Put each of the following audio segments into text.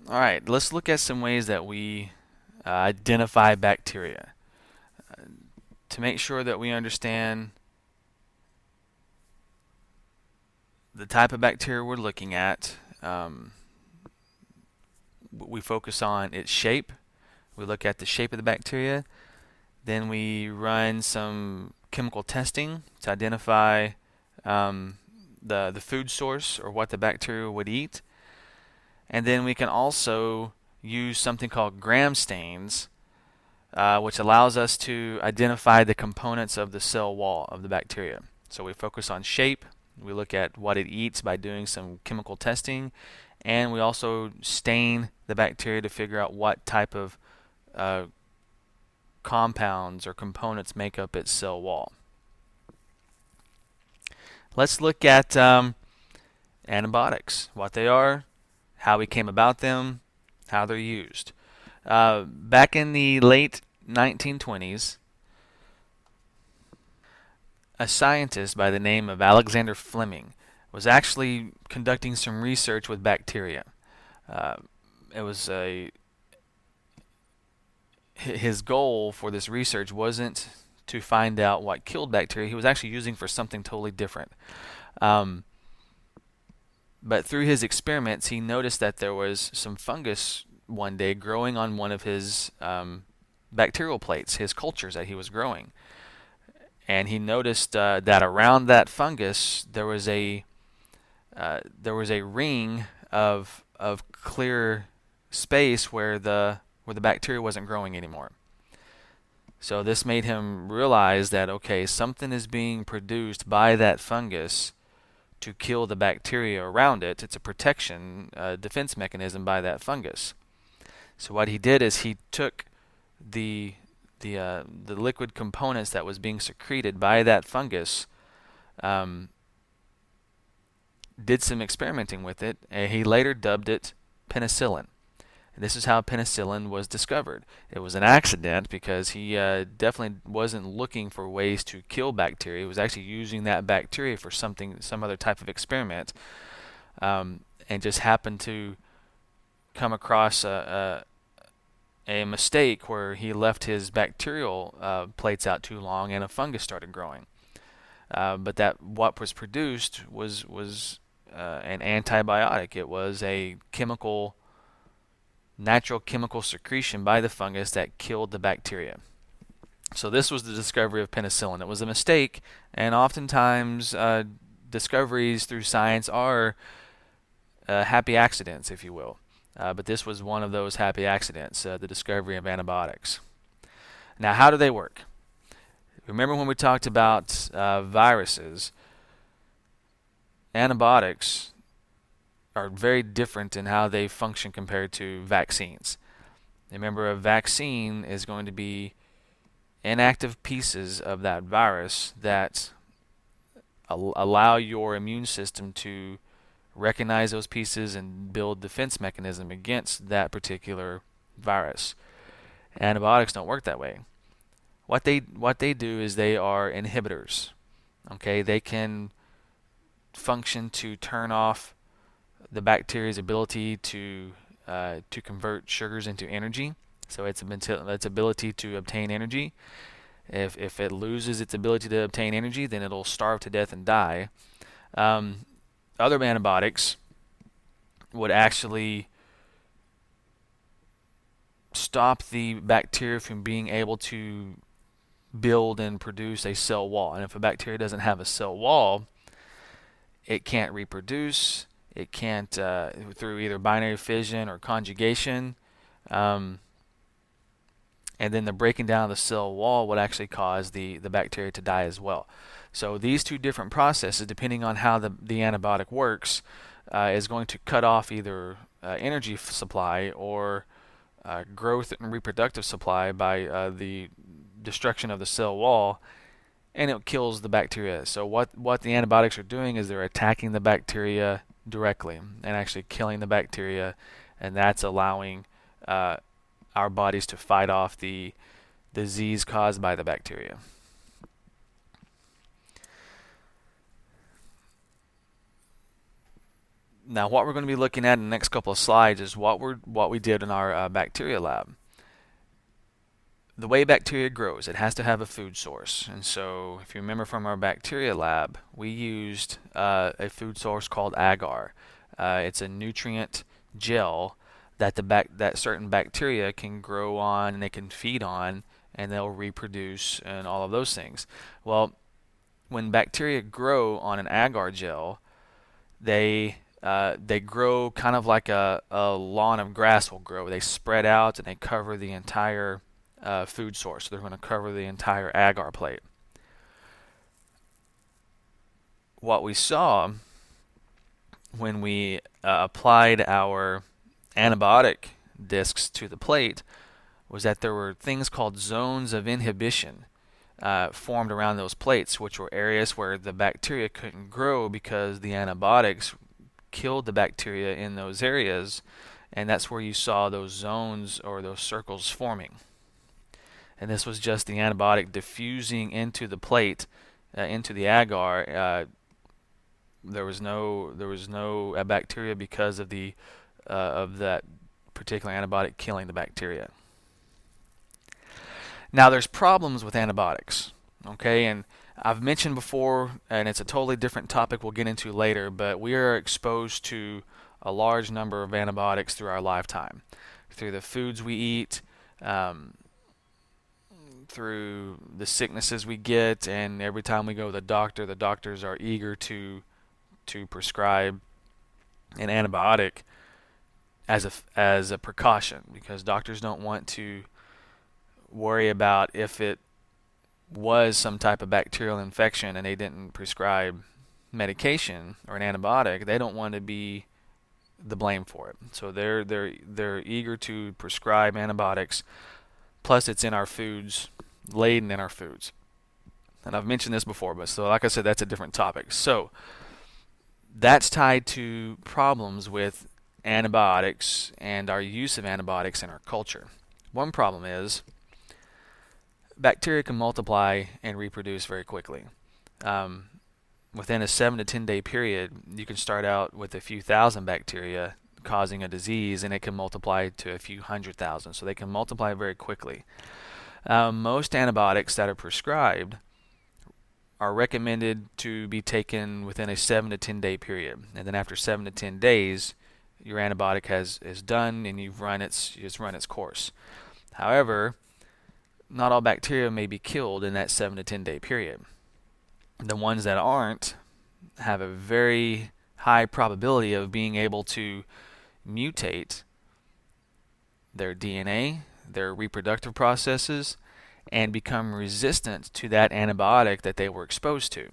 All right, let's look at some ways that we identify bacteria to make sure that we understand the type of bacteria we're looking at. We focus on its shape. We look at the shape of the bacteria. Then we run some chemical testing to identify um, the food source or what the bacteria would eat. And then we can also use something called gram stains, which allows us to identify the components of the cell wall of the bacteria. So we focus on shape, we look at what it eats by doing some chemical testing, and we also stain the bacteria to figure out what type of uh, compounds or components make up its cell wall. Let's look at antibiotics, what they are, how we came about them, how they're used. Back in the late 1920s, a scientist by the name of Alexander Fleming was actually conducting some research with bacteria. Uh, it was his goal for this research wasn't to find out what killed bacteria. He was actually using for something totally different. Um, but through his experiments, he noticed that there was some fungus one day growing on one of his bacterial plates, his cultures that he was growing. And he noticed that around that fungus there was a ring of clear space where the bacteria wasn't growing anymore. So this made him realize that okay, something is being produced by that fungus to kill the bacteria around it. It's a protection defense mechanism by that fungus. So what he did is he took the the liquid components that was being secreted by that fungus, um, did some experimenting with it, and he later dubbed it penicillin. And this is how penicillin was discovered. It was an accident because he definitely wasn't looking for ways to kill bacteria. He was actually using that bacteria for some other type of experiment, and just happened to come across a mistake where he left his bacterial plates out too long and a fungus started growing. But that what was produced was an antibiotic. It was a natural chemical secretion by the fungus that killed the bacteria. So this was the discovery of penicillin. It was a mistake, and oftentimes discoveries through science are happy accidents, if you will. But this was one of those happy accidents, the discovery of antibiotics. Now, how do they work? Remember when we talked about viruses? Antibiotics are very different in how they function compared to vaccines. Remember, a vaccine is going to be inactive pieces of that virus that allow your immune system to recognize those pieces and build defense mechanism against that particular virus. Antibiotics don't work that way. What they do is they are inhibitors. Okay, they can function to turn off the bacteria's ability to convert sugars into energy. So its ability to obtain energy. If it loses its ability to obtain energy, then it'll starve to death and die. Um, Other antibiotics would actually stop the bacteria from being able to build and produce a cell wall. And if a bacteria doesn't have a cell wall, it can't reproduce. It can't through either binary fission or conjugation. Um, and then the breaking down of the cell wall would actually cause the bacteria to die as well. So these two different processes, depending on how the antibiotic works, is going to cut off either energy supply or growth and reproductive supply by the destruction of the cell wall, and it kills the bacteria. So what the antibiotics are doing is they're attacking the bacteria directly and actually killing the bacteria, and that's allowing uh, our bodies to fight off the disease caused by the bacteria. Now, what we're going to be looking at in the next couple of slides is what we did in our bacteria lab. The way bacteria grows, it has to have a food source. And so, if you remember from our bacteria lab, we used a food source called agar. It's a nutrient gel that that certain bacteria can grow on and they can feed on, and they'll reproduce and all of those things. Well, when bacteria grow on an agar gel, they grow kind of like a lawn of grass will grow. They spread out and they cover the entire food source. So they're going to cover the entire agar plate. What we saw when we applied our antibiotic discs to the plate was that there were things called zones of inhibition formed around those plates, which were areas where the bacteria couldn't grow because the antibiotics killed the bacteria in those areas, and that's where you saw those zones or those circles forming. And this was just the antibiotic diffusing into the plate, into the agar. There was no bacteria because of that particular antibiotic killing the bacteria. Now, there's problems with antibiotics, okay? And I've mentioned before, and it's a totally different topic we'll get into later, but we are exposed to a large number of antibiotics through our lifetime, through the foods we eat, through the sicknesses we get, and every time we go to the doctors are eager to prescribe an antibiotic as a precaution, because doctors don't want to worry about if it was some type of bacterial infection and they didn't prescribe medication or an antibiotic. They don't want to be the blame for it. So they're eager to prescribe antibiotics. Plus, it's in our foods, laden in our foods. And I've mentioned this before, but so like I said, that's a different topic. So that's tied to problems with antibiotics and our use of antibiotics in our culture. One problem is bacteria can multiply and reproduce very quickly. Within a 7 to 10 day period, you can start out with a few thousand bacteria causing a disease, and it can multiply to a few 100,000. So they can multiply very quickly. Most antibiotics that are prescribed are recommended to be taken within a 7 to 10 day period, and then after 7 to 10 days, your antibiotic is done and it's run its course. However, not all bacteria may be killed in that 7 to 10 day period. The ones that aren't have a very high probability of being able to mutate their DNA, their reproductive processes, and become resistant to that antibiotic that they were exposed to.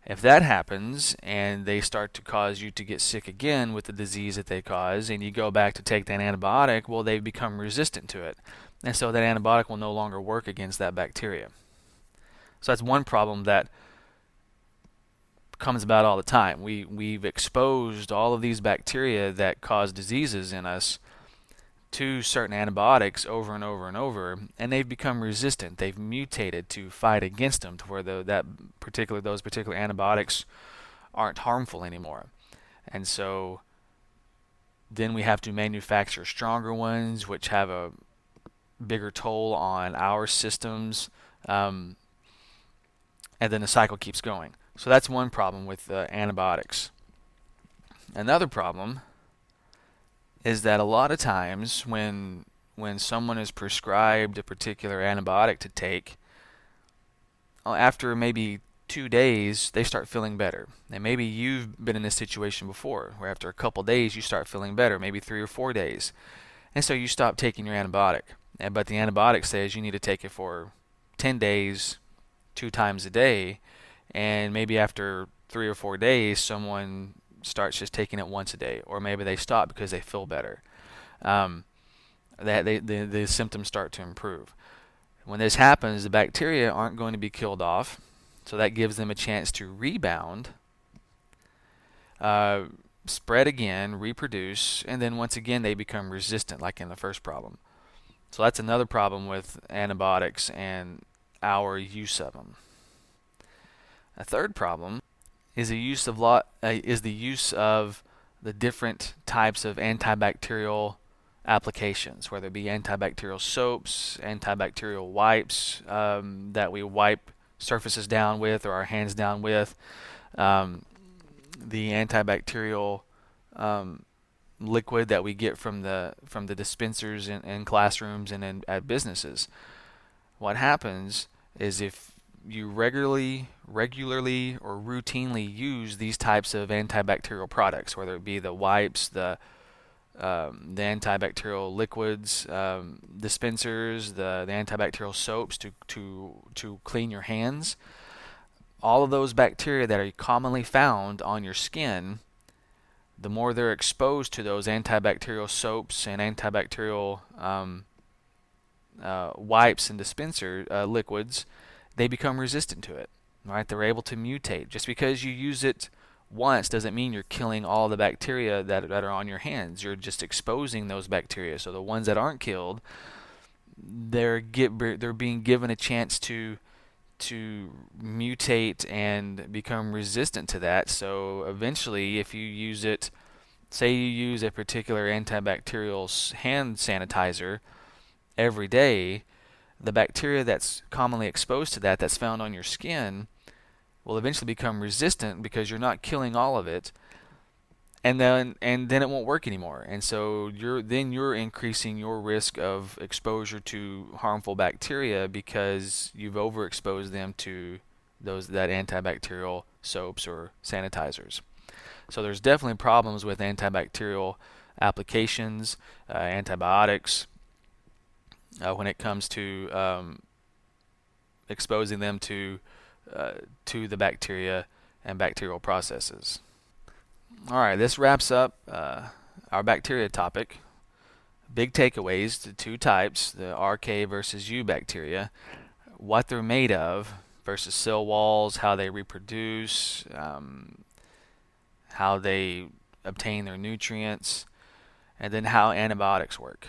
If that happens and they start to cause you to get sick again with the disease that they cause, and you go back to take that antibiotic, well, they've become resistant to it. And so that antibiotic will no longer work against that bacteria. So that's one problem that comes about all the time. We've exposed all of these bacteria that cause diseases in us to certain antibiotics over and over and over, and they've become resistant. They've mutated to fight against them to where those particular antibiotics aren't harmful anymore. And so then we have to manufacture stronger ones, which have a bigger toll on our systems, and then the cycle keeps going. So that's one problem with antibiotics. Another problem is that a lot of times when someone is prescribed a particular antibiotic to take, after maybe 2 days they start feeling better. And maybe you've been in this situation before, where after a couple days you start feeling better, maybe 3 or 4 days. And so you stop taking your antibiotic. But the antibiotic says you need to take it for 10 days, 2 times a day, and maybe after 3 or 4 days someone starts just taking it once a day, or maybe they stop because they feel better. The symptoms start to improve. When this happens, the bacteria aren't going to be killed off, so that gives them a chance to rebound, spread again, reproduce, and then once again they become resistant, like in the first problem. So that's another problem with antibiotics and our use of them. A third problem is the use of the different types of antibacterial applications, whether it be antibacterial soaps, antibacterial wipes that we wipe surfaces down with or our hands down with, um, the antibacterial liquid that we get from the dispensers in classrooms and at businesses. What happens is if you regularly or routinely use these types of antibacterial products, whether it be the wipes, the antibacterial liquids, dispensers, the antibacterial soaps to clean your hands, all of those bacteria that are commonly found on your skin, the more they're exposed to those antibacterial soaps and antibacterial wipes and dispenser liquids, they become resistant to it. Right? They're able to mutate. Just because you use it once doesn't mean you're killing all the bacteria that are on your hands. You're just exposing those bacteria. So the ones that aren't killed, they're being given a chance to mutate and become resistant to that. So eventually, if you use it, say you use a particular antibacterial hand sanitizer every day, the bacteria that's commonly exposed to that's found on your skin will eventually become resistant because you're not killing all of it, and then it won't work anymore. And so you're increasing your risk of exposure to harmful bacteria because you've overexposed them to that antibacterial soaps or sanitizers. So there's definitely problems with antibacterial applications, antibiotics, when it comes to exposing them to the bacteria and bacterial processes. All right, this wraps up our bacteria topic. Big takeaways: the two types, the RK versus U bacteria, what they're made of versus cell walls, how they reproduce, how they obtain their nutrients, and then how antibiotics work.